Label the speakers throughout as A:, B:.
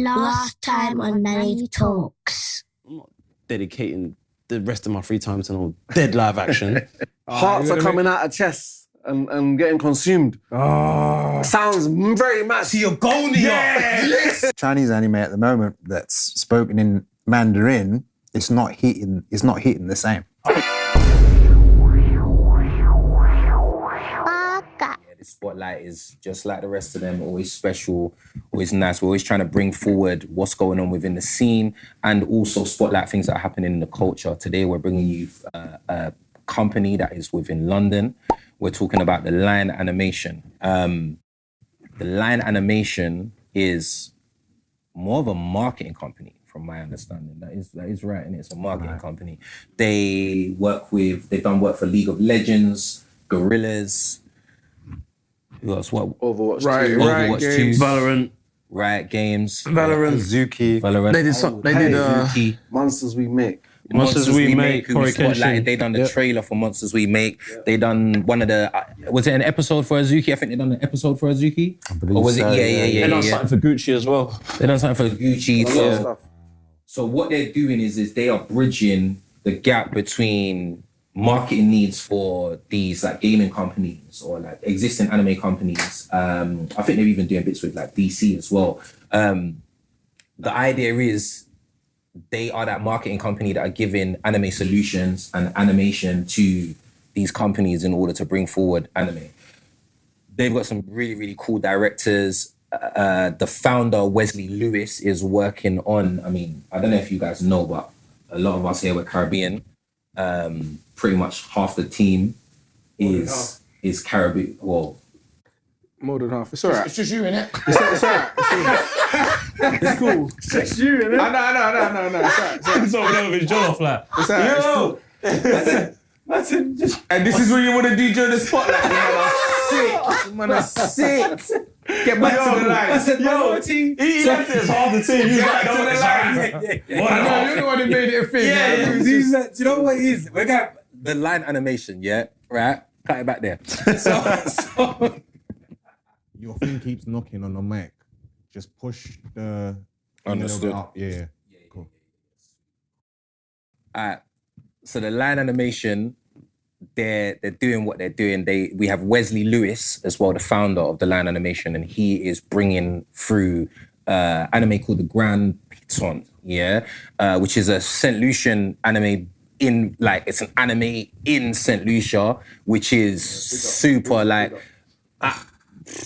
A: Last time on Nani Talks.
B: I'm not dedicating the rest of my free time to no dead live action.
C: Hearts are coming out of chests and getting consumed. Sounds very much.
B: See your goal,
C: Yes!
D: Chinese anime at the moment that's spoken in Mandarin, it's not hitting the same.
E: The spotlight is just like the rest of them, always special, always nice. We're always trying to bring forward what's going on within the scene and also spotlight things that are happening in the culture. Today, we're bringing you a company that is within London. We're talking about the Line Animation. The Line Animation is more of a marketing company, from my understanding. That is right, and it's a marketing company. They've done work for League of Legends, Gorillas. Who else? What?
C: Overwatch 2.
E: Overwatch 2.
B: Valorant.
E: Riot Games.
D: Zuki.
E: Valorant.
B: They did
E: Zuki.
C: Monsters We Make.
B: Monsters We Make.
E: Who we spotlighted. They done the trailer for Monsters We Make. They done one of the... was it an episode for Azuki? I think they done an episode for Azuki.
D: I believe
E: or was
D: so,
E: it? Yeah.
B: They done something for Gucci as well.
E: They done something for Gucci.
C: Stuff.
E: So what they're doing is they are bridging the gap between marketing needs for these like gaming companies or like existing anime companies. I think they're even doing bits with like DC as well. The idea is they are that marketing company that are giving anime solutions and animation to these companies in order to bring forward anime. They've got some really, really cool directors. The founder, Wesley Lewis, is working on, I don't know if you guys know, but a lot of us here were Caribbean. Pretty much half the team is Caribbean. Well,
C: More than half. It's alright.
F: It's just you, innit?
C: It's alright. It's cool.
F: It's just you, innit?
C: No. It's alright.
B: It's over there with his jaw flat.
C: It's alright. And this is what you want to do during the spotlight. Man are sick. Get back to the line.
B: I said, he left it as half the team. He was like,
C: to the line. I know, you're the one who made it a thing.
E: Yeah. Do you know what it is? We got the Line Animation, yeah? Right? Cut it back there. So
G: Your thing keeps knocking on the mic. Just push the...
E: Understood.
G: Up. Yeah. Cool.
E: Alright. So the Line Animation, they're doing what they're doing. We have Wesley Lewis as well, the founder of the Line Animation, and he is bringing through anime called The Grand Piton, which is a St. Lucian anime it's an anime in St. Lucia, which is super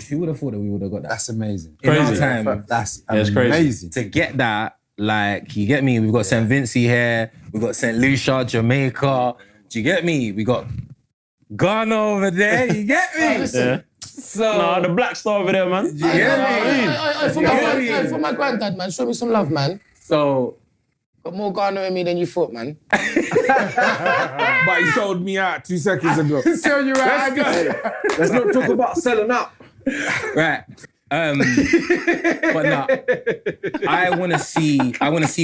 E: who would have thought that we would have got that?
D: That's amazing.
E: In our time,
D: That's
B: it's
D: amazing.
E: to get that, you get me? We've got St. Vincent here, we've got St. Lucia, Jamaica. Do you get me? We got Ghana over there, you get me?
B: Yeah.
E: So,
B: the black star over there, man.
E: you get me?
F: For my granddad, man, show me some love, man.
E: So,
F: Got more Ghana in me than you thought, man.
C: But he sold me out 2 seconds ago.
F: Tell you right.
C: Let's not talk about selling out.
E: right. But no, I want to see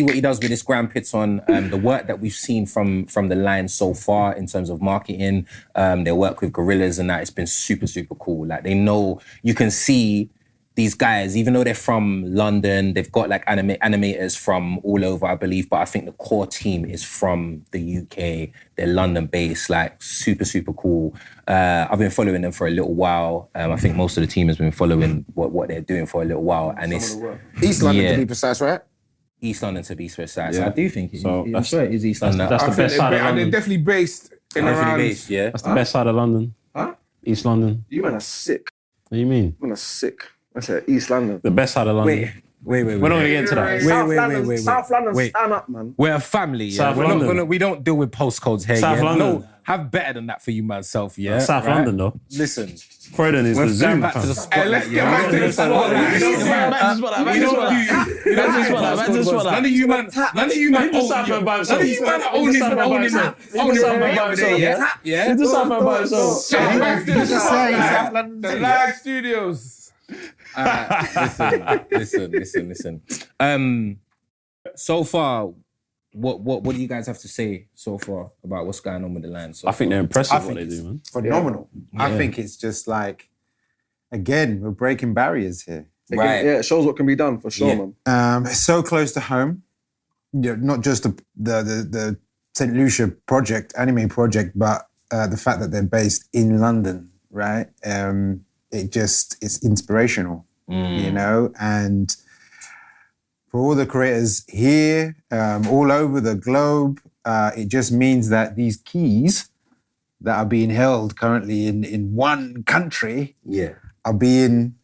E: what he does with this Grand Piton. The work that we've seen from the line so far in terms of marketing, their work with Gorillas and that, it's been super, super cool. Like, they know, you can see these guys, even though they're from London, they've got like animators from all over, I believe, but I think the core team is from the UK. They're London-based, like super, super cool. I've been following them for a little while. I think most of the team has been following what they're doing for a little while. And it's
F: East London, to be precise, right?
E: East London, to be precise.
B: Yeah.
E: I do think
B: that's
E: right, it's East London.
B: That's the best side of
C: And they're
B: London.
C: definitely based in around...
E: Based, yeah.
B: That's the best side of London.
C: Huh?
B: East London.
C: You man are sick.
B: What do you mean?
C: You man are sick. I said East London.
B: The best side of London.
E: Wait.
B: We're not gonna get into that.
C: South London,
E: wait.
C: stand up, man.
E: We're a family, yeah.
B: South London.
E: We don't deal with postcodes here,
B: South
E: yeah.
B: London.
E: No, have better than that for you, myself, yeah.
B: South
E: right?
B: London, though.
E: Listen,
B: Croydon is
E: we're
B: the
E: going
B: Zoom.
E: back to the
B: fam.
E: spotlight.
C: Let's get back to the spotlight.
E: None of you man Yeah.
B: It's the South London by itself.
C: The Lag Studios.
E: Listen. So far, what do you guys have to say so far about what's going on with the line? So
B: I think they're impressive
D: I
B: what
D: think
B: they do, man.
D: Phenomenal.
E: Yeah.
D: I think it's just like, again, we're breaking barriers here.
E: Right.
B: Yeah, it shows what can be done for sure,
E: Yeah.
B: man.
D: It's so close to home. Not just the St. Lucia project, anime project, but the fact that they're based in London, right? It's inspirational, you know? And for all the creators here, all over the globe, it just means that these keys that are being held currently in one country are being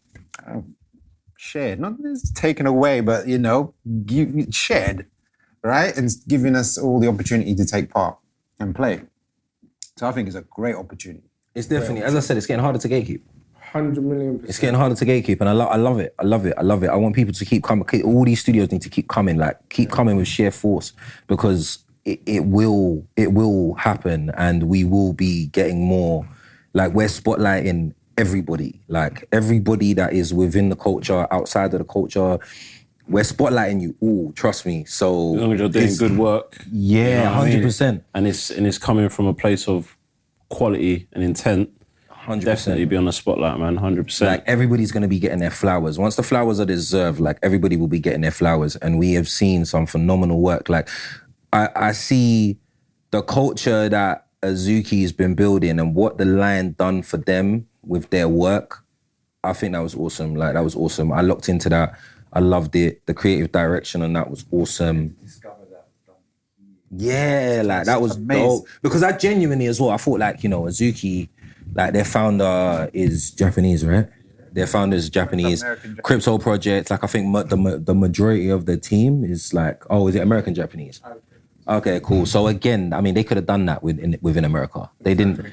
D: shared, not taken away, but, you know, shared, right? And giving us all the opportunity to take part and play. So I think it's a great opportunity.
E: It's definitely, as I said, it's getting harder to gatekeep.
F: 100,000,000%.
E: It's getting harder to gatekeep, and I love it. I love it. I want people to keep coming. All these studios need to keep coming, keep coming with sheer force, because it will happen, and we will be getting more. We're spotlighting everybody, everybody that is within the culture, outside of the culture. We're spotlighting you all. Trust me. So
B: As long as you're doing good work.
E: Yeah, 100%.
B: And it's coming from a place of quality and intent.
E: 100%.
B: Definitely be on the spotlight, man. 100%.
E: Everybody's going to be getting their flowers. Once the flowers are deserved, everybody will be getting their flowers. And we have seen some phenomenal work. I see the culture that Azuki has been building and what the line done for them with their work. I think that was awesome. That was awesome. I looked into that. I loved it. The creative direction on that was awesome. Yeah, that was
D: amazing.
E: dope. Because I genuinely as well, I thought Azuki, their founder is Japanese, right? Their founder is Japanese. Crypto project, I think the majority of the team is is it American Japanese? Okay, cool. So again, they could have done that within America. They didn't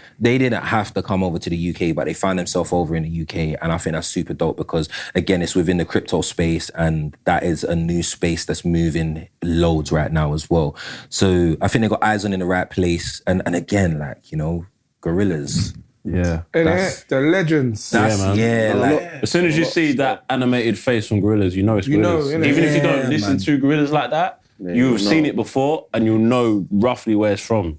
E: have to come over to the UK, but they found themselves over in the UK, and I think that's super dope because again, it's within the crypto space, and that is a new space that's moving loads right now as well. So I think they got eyes on in the right place, and again, gorillas.
B: Yeah.
F: The legends.
B: As soon as you see that animated face from Gorillaz, you know it's Gorillaz. Even if you don't listen to Gorillaz like that, you've seen it before and you'll know roughly where it's from.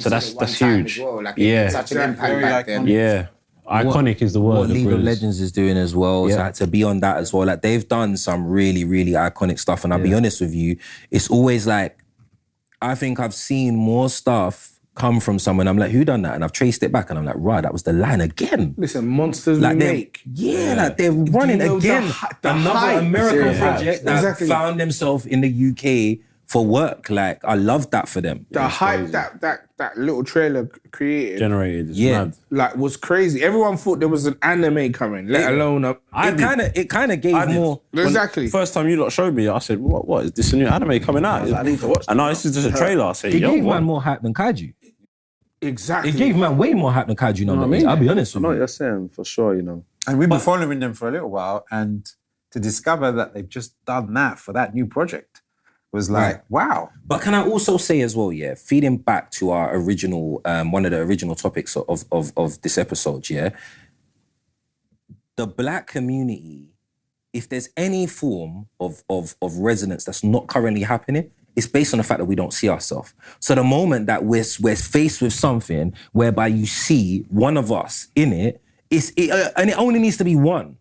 B: So that's huge.
F: It's such an impact back then.
B: Yeah. Iconic is the word.
E: What League of Legends is doing as well, to be on that as well. They've done some really, really iconic stuff. And I'll be honest with you, it's always I think I've seen more stuff come from someone. I'm who done that? And I've traced it back and I'm right, that was the line again.
F: Listen, monsters we make.
E: They're running again. Another American project that found themselves in the UK for work. I love that for them.
F: The hype that little trailer created.
B: Generated. It's mad.
F: Was crazy. Everyone thought there was an anime coming, let alone a...
E: It kind of gave more...
F: Exactly.
B: First time you lot showed me, I said, what is this a new anime coming out? I need to watch that. And now this is just a trailer. I said,
E: it gave man more hype than Kaiju.
F: Exactly.
E: It gave man way more hype than Kaiju. I'll be honest with you.
B: I know what you're saying, for sure,
D: And we've been following them for a little while, and to discover that they've just done that for that new project was wow.
E: But can I also say as well, feeding back to our original, one of the original topics of this episode, the Black community, if there's any form of resonance that's not currently happening, it's based on the fact that we don't see ourselves. So the moment that we're faced with something whereby you see one of us in it, and it only needs to be one.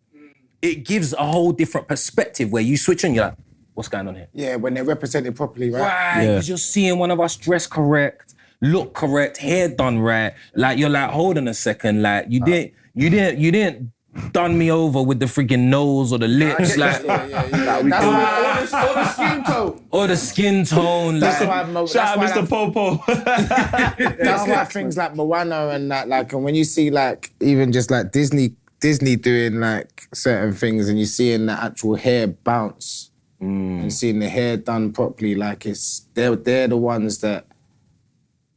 E: It gives a whole different perspective where you switch on, you're like, what's going on here?
F: Yeah, when they're represented properly, right?
E: Right, because you're seeing one of us dressed correct, look correct, hair done right. You're hold on a second, you didn't done me over with the freaking nose or the lips,
F: That's why or the skin tone.
E: Or the skin tone.
F: That's why
B: Shout out Mr. Popo.
F: That's why things like Moana and that, and when you see even just Disney doing certain things and you seeing the actual hair bounce and seeing the hair done properly, they're the ones that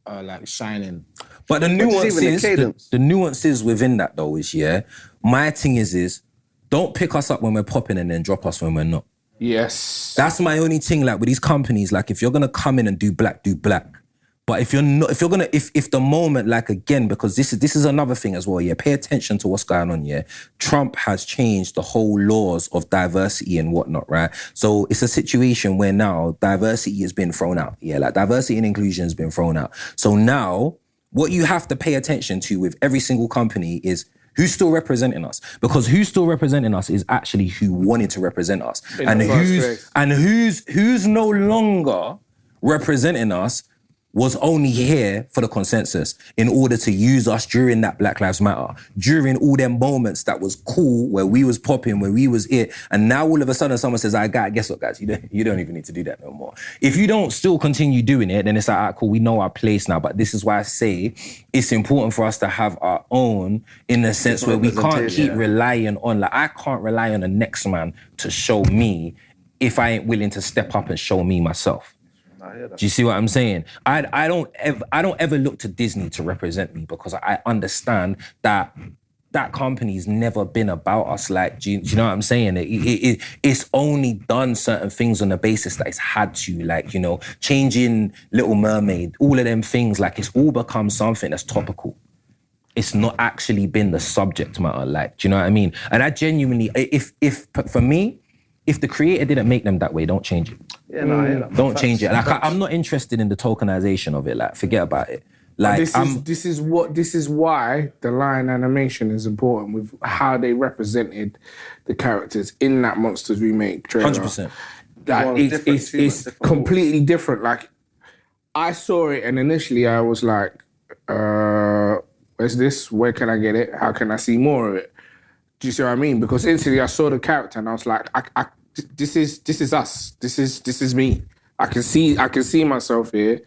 F: are shining.
E: But the nuances within that though is, my thing is don't pick us up when we're popping and then drop us when we're not.
F: Yes.
E: That's my only thing, with these companies, if you're gonna come in and do black, do black. But if the moment, again, because this is another thing as well, pay attention to what's going on, Trump has changed the whole laws of diversity and whatnot, right? So it's a situation where now diversity has been thrown out, diversity and inclusion has been thrown out. So now, what you have to pay attention to with every single company is Who's still representing us? Because who's still representing us is actually who wanted to represent us. Who's no longer representing us was only here for the consensus in order to use us during that Black Lives Matter, during all them moments that was cool, where we was popping, where we was it, and now all of a sudden someone says, guess what, guys, you don't even need to do that no more. If you don't still continue doing it, then it's like, cool, we know our place now, but this is why I say it's important for us to have our own in the sense where we can't keep relying on, like, I can't rely on the next man to show me if I ain't willing to step up and show me myself. Do you see what I'm saying? I don't ever look to Disney to represent me because I understand that company's never been about us. Like, do you know what I'm saying? It's only done certain things on the basis that it's had to, like, you know, changing Little Mermaid, all of them things, like it's all become something that's topical. It's not actually been the subject matter, like, do you know what I mean? And I genuinely, if for me, if the creator didn't make them that way, don't change it.
H: Yeah, no, I hear that.
E: Don't change it. Like, I'm not interested in the tokenization of it. Like, forget about it. Like,
F: this is why the Lion animation is important with how they represented the characters in that Monsters Remake trailer.
E: 100%.
F: Like, it's completely different. Like, I saw it and initially I was like, where's this? Where can I get it? How can I see more of it? Do you see what I mean? Because instantly I saw the character and I was like, this is us. This is me. I can see myself here,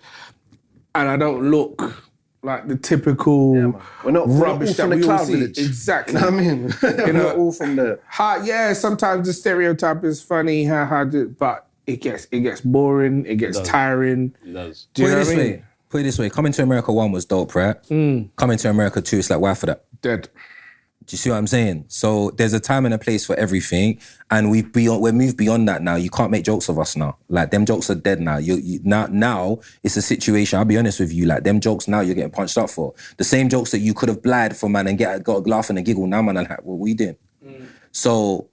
F: and I don't look like the typical rubbish that we all see. Village. Exactly.
H: You know what I mean?
F: You know,
H: all from there.
F: Sometimes the stereotype is funny, but it gets boring. It gets tiring.
B: It does.
F: Do you know what I mean?
E: Put it this way. Coming to America 1 was dope, right? Coming to America 2, it's like, why for that?
F: Dead.
E: Do you see what I'm saying? So there's a time and a place for everything, and we're moved beyond that now. You can't make jokes of us now. Like, them jokes are dead now. Now it's a situation. I'll be honest with you. Like, them jokes now you're getting punched up for. The same jokes that you could have blied for, man, and got a laugh and a giggle. Now, man, I'm like, what we doing? So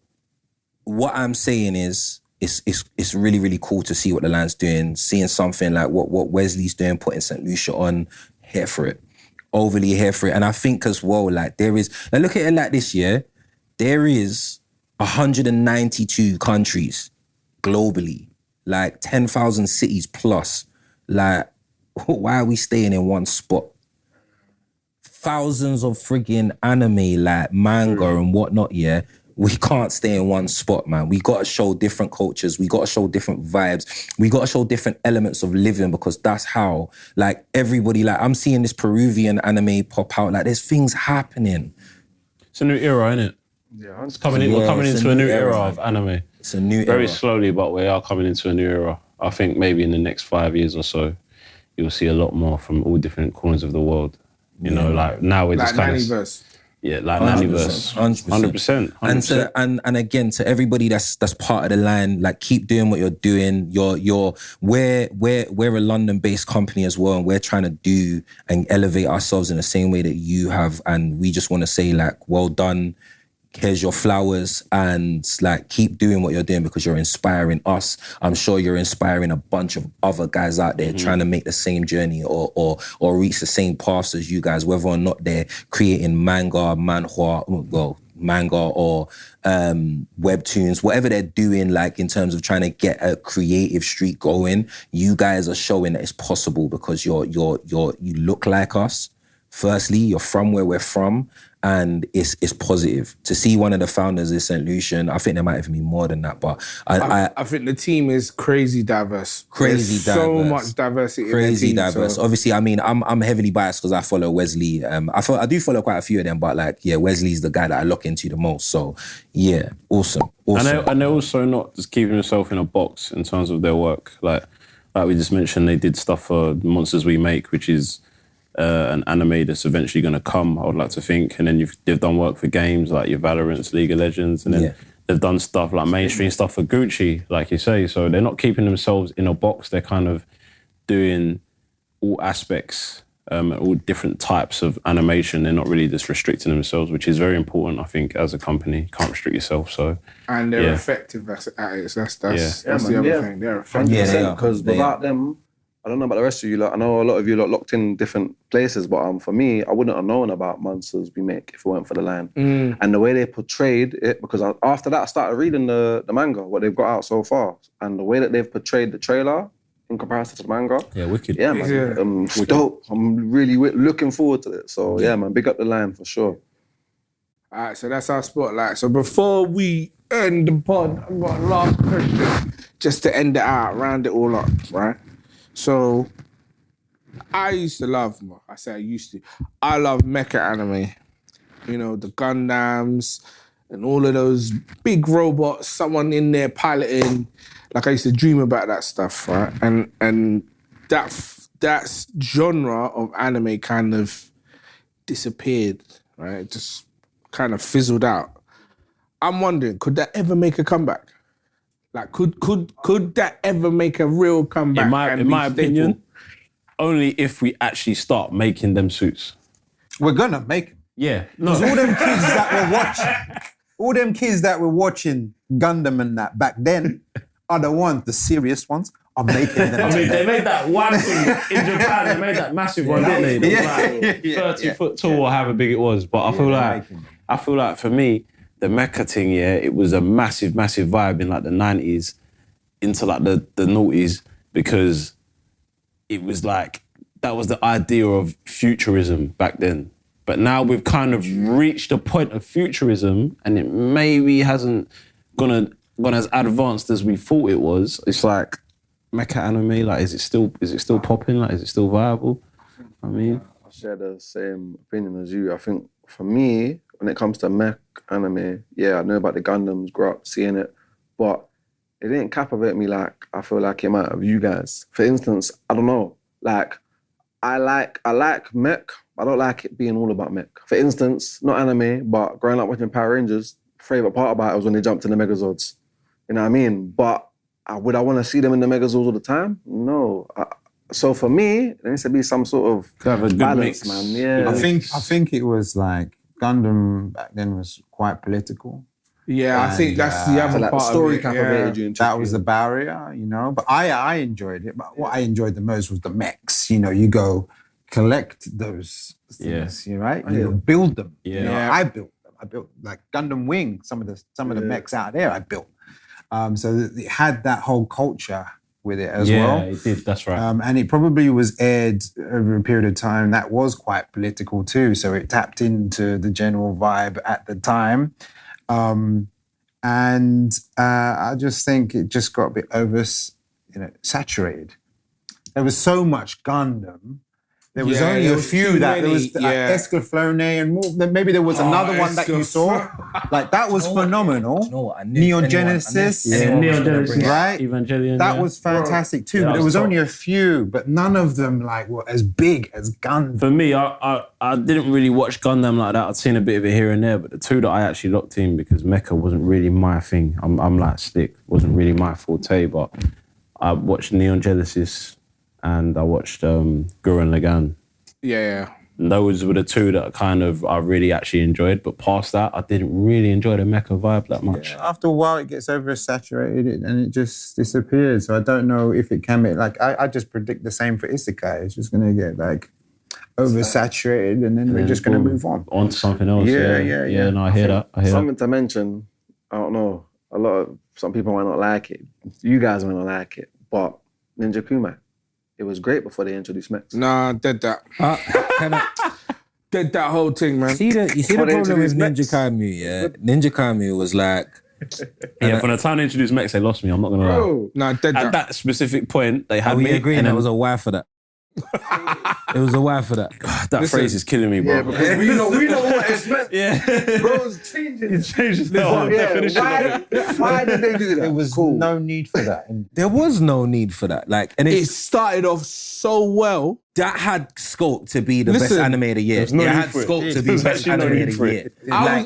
E: what I'm saying is, it's really, really cool to see what the Lion's doing, seeing something like what Wesley's doing, putting St. Lucia on, here for it. Overly here for it. And I think as well, like, there is, like, look at it like this, yeah? There is 192 countries globally, like 10,000 cities plus. Like, why are we staying in one spot? Thousands of friggin' anime, like manga and whatnot, yeah? We can't stay in one spot, man. We got to show different cultures. We got to show different vibes. We got to show different elements of living, because that's how, like, everybody, like, I'm seeing this Peruvian anime pop out. Like, there's things happening.
B: It's a new era, isn't it?
H: Yeah,
B: we're coming into a new era of anime.
E: It's a new era.
B: Very slowly, but we are coming into a new era. I think maybe in the next 5 years or so, you'll see a lot more from all different corners of the world. You know, like, now we're just kind of... Yeah, like 100%, 100%.
E: And again, to everybody that's part of the line, like, keep doing what you're doing. We're a London-based company as well, and we're trying to do and elevate ourselves in the same way that you have. And we just want to say, like, well done. Here's your flowers, and, like, keep doing what you're doing, because you're inspiring us. I'm sure you're inspiring a bunch of other guys out there trying to make the same journey or reach the same paths as you guys, whether or not they're creating manga or webtoons, whatever they're doing, like, in terms of trying to get a creative streak going. You guys are showing that it's possible, because you look like us. Firstly, you're from where we're from, and it's positive. To see one of the founders is St. Lucian, I think there might even be more than that, but
F: I think the team is crazy diverse. There's so much diversity in the team.
E: Diverse. So. Obviously, I mean, I'm heavily biased because I follow Wesley. I do follow quite a few of them, but, like, yeah, Wesley's the guy that I look into the most. So, yeah, awesome.
B: And they're also not just keeping themselves in a box in terms of their work. Like we just mentioned, they did stuff for Monsters We Make, which is an anime that's eventually going to come, I would like to think. And then they've done work for games like your Valorants, League of Legends, and then they've done stuff like mainstream stuff for Gucci, like you say. So they're not keeping themselves in a box. They're kind of doing all aspects, all different types of animation. They're not really just restricting themselves, which is very important, I think, as a company. You can't restrict yourself.
F: And they're effective at it. That's the other thing. They're effective.
H: Because without them, I don't know about the rest of you lot. I know a lot of you lot locked in different places, but for me, I wouldn't have known about Monsters We Make if it weren't for the line. And the way they portrayed it, because after that I started reading the manga, what they've got out so far, and the way that they've portrayed the trailer in comparison to the manga.
B: Yeah, wicked.
H: Yeah, man. It's dope. I'm really looking forward to it. So yeah, man, big up the line for sure.
C: All right, so that's our spotlight. So before we end the pod, I've got a last question just to end it out, round it all up, right? So I used to love, I love mecha anime. You know, the Gundams and all of those big robots, someone in there piloting. Like, I used to dream about that stuff, right? And that genre of anime kind of disappeared, right? It just kind of fizzled out. I'm wondering, could that ever make a comeback? Like, could that ever make a real comeback?
B: In my opinion, only if we actually start making them suits.
D: We're gonna make them.
B: Yeah. No.
D: Because all them kids that were watching Gundam and that back then are the ones, the serious ones, are making them.
B: I mean, they made that one thing in Japan. They made that massive one, didn't they? It was like 30 foot tall or however big it was. But I feel like for me, the mecha thing, it was a massive, massive vibe in like the 90s into like the noughties, because it was like, that was the idea of futurism back then. But now we've kind of reached a point of futurism and it maybe hasn't gone as advanced as we thought it was. It's like mecha anime, like is it still popping? Like is it still viable? I mean,
H: I share the same opinion as you. I think for me, when it comes to mech anime, I know about the Gundams, grew up seeing it, but it didn't captivate me like I feel like it might have you guys. For instance, I don't know, like I like mech. I don't like it being all about mech. For instance, not anime, but growing up watching Power Rangers, favorite part about it was when they jumped in the Megazords. You know what I mean? But would I want to see them in the Megazords all the time? No. So for me, there needs to be some sort of balance, man. Yeah.
D: I think it was like Gundam back then was quite political.
C: Yeah, I think that's the other
H: like
C: part
H: the story
C: of it.
H: captivated you.
D: That was the barrier, you know. But I enjoyed it. But what I enjoyed the most was the mechs. You know, you go collect those things, right? You build them.
B: Yeah.
D: You know, I built them. I built like Gundam Wing. Some of the mechs out there I built. So it had that whole culture with it as well.
B: Yeah, it did. That's right.
D: And it probably was aired over a period of time that was quite political too. So it tapped into the general vibe at the time. I just think it just got a bit saturated. There was so much Gundam. There was only a few that there was Escaflowne and more. Maybe there was another one that you saw. Like that was phenomenal.
E: You know what?
D: Neon Genesis, right?
B: Evangelion.
D: That was fantastic too. But there was only a few, but none of them like were as big as Gundam.
B: For me, I didn't really watch Gundam like that. I'd seen a bit of it here and there, but the two that I actually locked in because mecha wasn't really my thing. I'm like Stick, wasn't really my forte, but I watched Neon Genesis and I watched Gurren Lagann.
C: Yeah.
B: And those were the two that I really actually enjoyed. But past that, I didn't really enjoy the mecha vibe that much.
D: Yeah, after a while, it gets oversaturated and it just disappears. So I don't know if it can be, like, I just predict the same for Isekai. It's just going to get, like, oversaturated and then we're just going to move on
B: to something else. Yeah, no, I hear that.
H: Something to mention, I don't know, some people might not like it. You guys might not like it, but Ninja Kuma. It was great before they introduced mechs.
C: Nah, dead that. Dead that whole thing, man.
E: You see the problem with Ninja Kami, Ninja Kami was like...
B: from the time they introduced mechs, they lost me, I'm not going to lie.
C: Nah, dead
B: At that specific point, they had me.
E: We agreeing there was a why for that. It was a why for that.
B: That phrase is killing me, bro.
H: Yeah, because we know what it's meant.
B: Yeah.
H: Bro's changing.
B: It changes the whole definition of it.
H: Why did they do that?
D: There was no need for that.
E: There was no need for that. Like, and
C: it started off so well.
E: That had scope to be the best anime of the year. It had scope to be best anime of the year.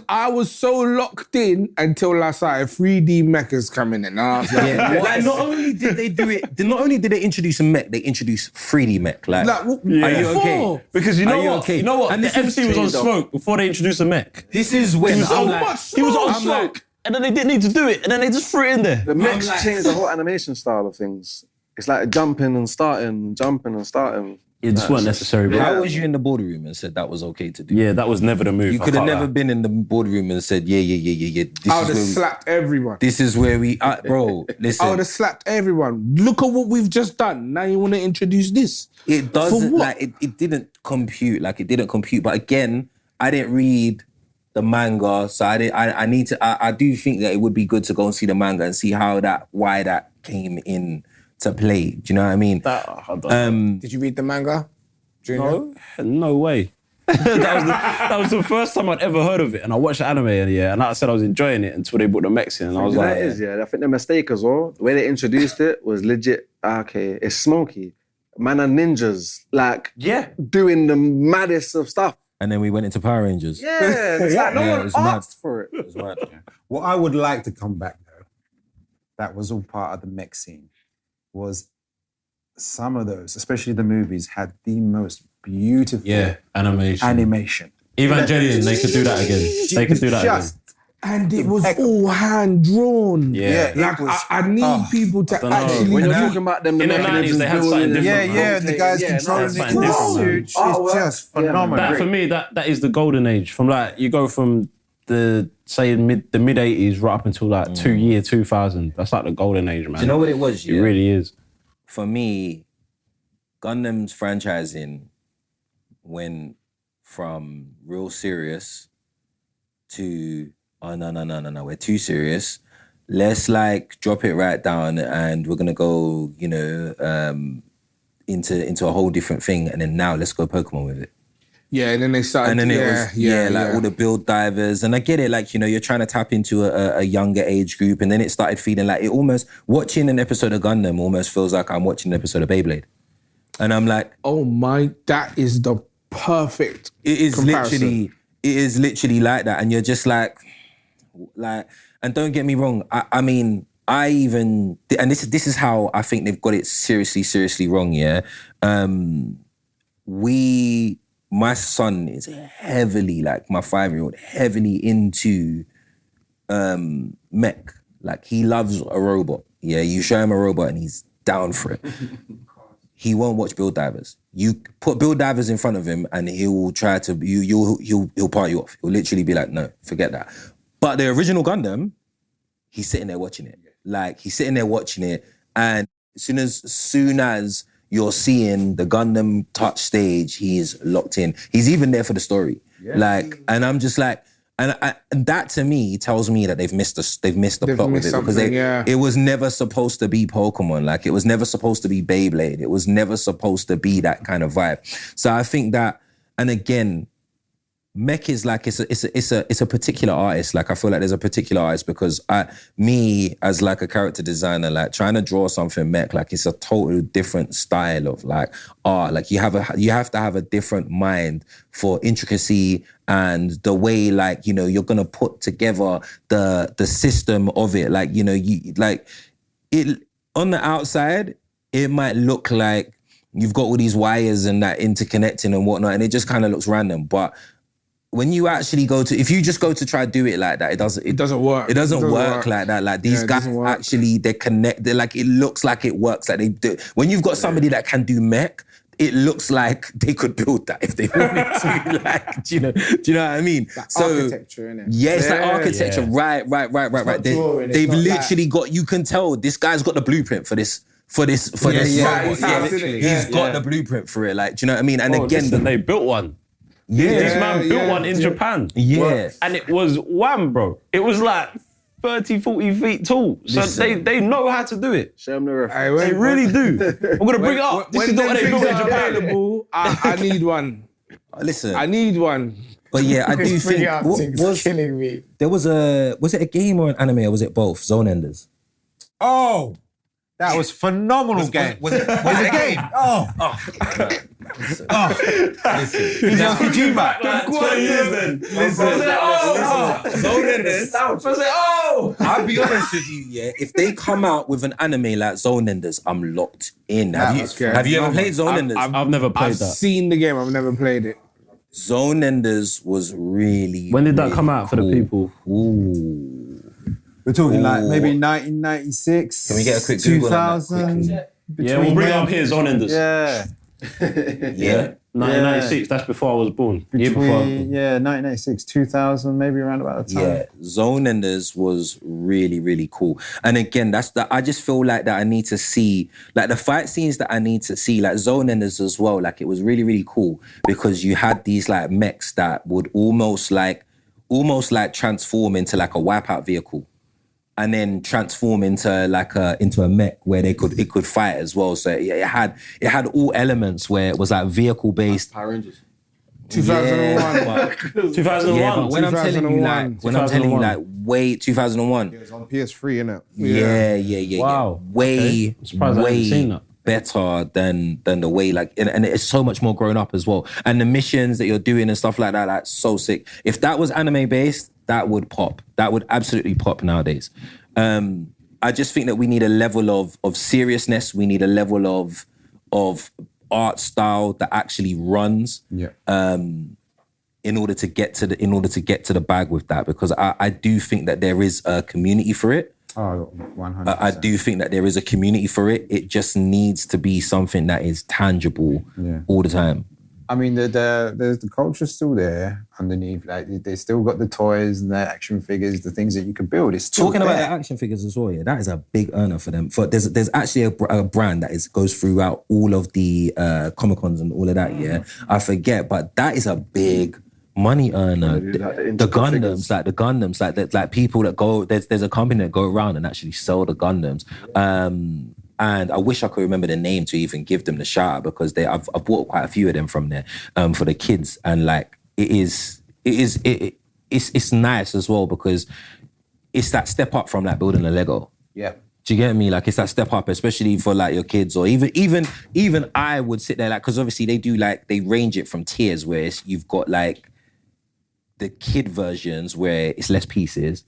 C: I was so locked in until I started 3D mechas coming in. I was like,
E: like, not only did they do it, not only did they introduce a mech, they introduced 3D mech. Like, are you okay?
B: Because you know what? And the MC was on smoke before they introduced a mech.
E: This is when
B: he was on smoke. And then they didn't need to do it, and then they just threw it in there.
H: The mechs changed the whole animation style of things. it's like jumping and starting.
B: It just weren't necessary. Bro.
E: How was you in the boardroom and said that was okay to do?
B: Yeah, that was never the move.
E: You could have never been in the boardroom and said, yeah.
C: I would have slapped everyone.
E: This is where we, bro, listen.
C: I would have slapped everyone. Look at what we've just done. Now you want to introduce this?
E: It doesn't, like, it didn't compute. But again, I didn't read the manga, so I do think that it would be good to go and see the manga and see why that came in to play. Do you know what I mean?
F: Did you read the manga? Junior?
B: No way. that was the first time I'd ever heard of it, and I watched the anime, and like I said, I was enjoying it until they brought the mechs in, and I was like,
H: I think the mistake as well. The way they introduced it was legit. Okay, it's smoky. Man and ninjas, doing the maddest of stuff.
E: And then we went into Power Rangers.
H: Yeah, it's like no one asked for it.
E: It was mad.
D: What I would like to come back though, that was all part of the mech scene, was some of those, especially the movies, had the most beautiful animation.
B: Evangelion, they could do that again. They could do that again.
C: And it was all hand drawn.
B: Yeah.
C: Like, I need people to actually...
H: When you're talking about them,
B: in the 90s, they had something different.
D: The guys controlling the suits. It's just phenomenal.
B: That, for me, that is the golden age. From like, you go from the mid 80s right up until like 2000. That's like the golden age, man.
E: Do you know what it was?
B: It really is.
E: For me, Gundam's franchising went from real serious to, oh, no, we're too serious. Let's like drop it right down and we're going to go, into a whole different thing. And then now let's go Pokemon with it.
C: Yeah, and then they started...
E: And then it was all the build divers. And I get it, like, you're trying to tap into a younger age group. And then it started feeling like it almost... Watching an episode of Gundam almost feels like I'm watching an episode of Beyblade. And I'm like...
C: Oh my, that is the perfect comparison.
E: It is literally like that. And you're just like... And don't get me wrong, I mean... I even... And this is how I think they've got it seriously wrong, yeah? My son is heavily, like my 5-year-old, heavily into mech. Like, he loves a robot. Yeah, you show him a robot and he's down for it. He won't watch Build Divers. You put Build Divers in front of him and he'll try to, he'll part you off. He'll literally be like, no, forget that. But the original Gundam, he's sitting there watching it. Like, he's sitting there watching it, and as soon as you're seeing the Gundam touch stage, he's locked in. He's even there for the story. Yeah. Like, and I'm just like, and that to me tells me that they've missed the plot with it, because it was never supposed to be Pokemon. Like, it was never supposed to be Beyblade. It was never supposed to be that kind of vibe. So I think that, and again, mech is like, it's a particular artist. Like, I feel like there's a particular artist, because me as like a character designer, like trying to draw something mech, like it's a totally different style of like art. Like you have to have a different mind for intricacy and the way, like, you're gonna put together the system of it. Like, you like it on the outside, it might look like you've got all these wires and that interconnecting and whatnot, and it just kind of looks random. But when you actually if you just go to try to do it like that, it doesn't work. It doesn't work like that. Like, these guys actually, they're connected. Like, it looks like it works. Like, they do. When you've got somebody that can do mech, it looks like they could build that if they wanted to. Like, do you know what I mean?
F: Like architecture, innit?
E: Yeah, it's like architecture. Yeah. Right. They've literally got, you can tell this guy's got the blueprint for this. He's got the blueprint for it. Like, do you know what I mean? And again,
B: they built one. This man built one in Japan.
E: Yeah.
B: And it was wham, bro. It was like 30, 40 feet tall. So they know how to do it.
H: Show them the reference.
B: They really do. I'm going to bring it up. This is not what they built in Japan.
C: I need one.
E: Listen.
C: I need one.
E: But yeah, I do think...
F: was killing me.
E: There was it a game or an anime, or was it both? Zone Enders.
D: Oh! That was phenomenal game.
E: Was it a game?
B: Listen. Kojima.
E: I'll be honest with you, yeah. If they come out with an anime like Zone Enders, I'm locked in. Have you ever played Zone Enders?
B: I've never played that.
C: I've seen the game. I've never played it.
E: Zone Enders was really...
B: When did that come out for the people?
D: We're talking like maybe 1996.
E: Can we get a quick Google
D: 2000?
B: Yeah, we'll bring it up here, Zone Enders.
D: Yeah.
B: Yeah. 1996, that's before I was born. Year before.
D: 1996, 2000, maybe around about the time.
E: Yeah, Zone Enders was really, really cool. And again, that's that. I just feel like that I need to see, like the fight scenes that I need to see, like Zone Enders as well. Like it was really, really cool because you had these like mechs that would almost like transform into like a wipeout vehicle. And then transform into a mech where it could fight as well. So it had all elements where it was like vehicle based.
H: Power Rangers.
C: 2001.
B: 2001.
E: Yeah, but when I'm telling you like, way 2001.
G: It was on PS3, innit?
E: Yeah.
B: Wow.
E: Way,
B: I'm surprised I haven't seen
E: way
B: that.
E: better than the way like, and it's so much more grown up as well. And the missions that you're doing and stuff like that, that's so sick. If that was anime based, that would pop. That would absolutely pop nowadays. I just think that we need a level of seriousness. We need a level of art style that actually runs.
D: Yeah.
E: In order to get to the bag with that, because I do think that there is a community for it.
D: Oh, 100%.
E: I do think that there is a community for it. It just needs to be something that is tangible all the time.
D: I mean, the culture's still there underneath. Like they still got the toys and the action figures, the things that you can build. It's still
E: Talking about
D: there.
E: the action figures as well, yeah, that is a big earner for them. There's actually a brand that goes throughout all of the Comic Cons and all of that. Yeah, I forget, but that is a big money earner. The Gundams, like people that go. There's a company that go around and actually sell the Gundams. And I wish I could remember the name to even give them the shout out because I've bought quite a few of them from there for the kids, and like it's nice as well because it's that step up from like building a Lego.
D: Yeah.
E: Do you get me? Like it's that step up, especially for like your kids, or even I would sit there like because obviously they range it from tiers where you've got like the kid versions where it's less pieces,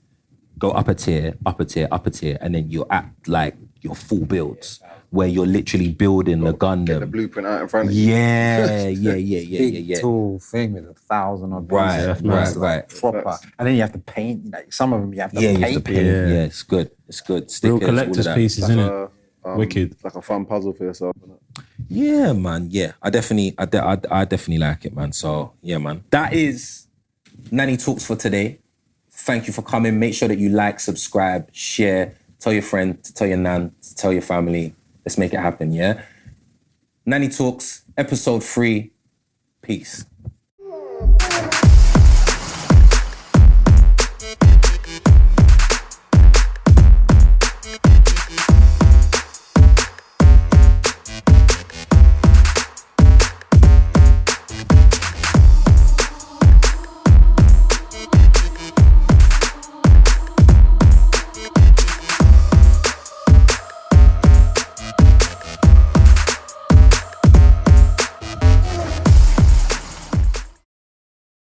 E: go up a tier, and then you're at like your full builds where you're literally building the Gundam.
H: Get the blueprint out in front of you.
E: Yeah.
D: Big tall thing with 1,000 odd pieces.
E: Right.
D: Proper. And then you have to paint. Like some of them you have to paint.
E: You have to paint. Yeah, it's good.
B: Real
E: Stickers,
B: collector's
E: all of that.
B: pieces,
H: Like
B: innit? Wicked.
H: It's like a fun puzzle for yourself. Innit?
E: Yeah, man. Yeah, I definitely like it, man. So yeah, man. That is Nani Talks for today. Thank you for coming. Make sure that you like, subscribe, share, tell your friend, to tell your nan, to tell your family. Let's make it happen, yeah? Nani Talks, episode 3. Peace.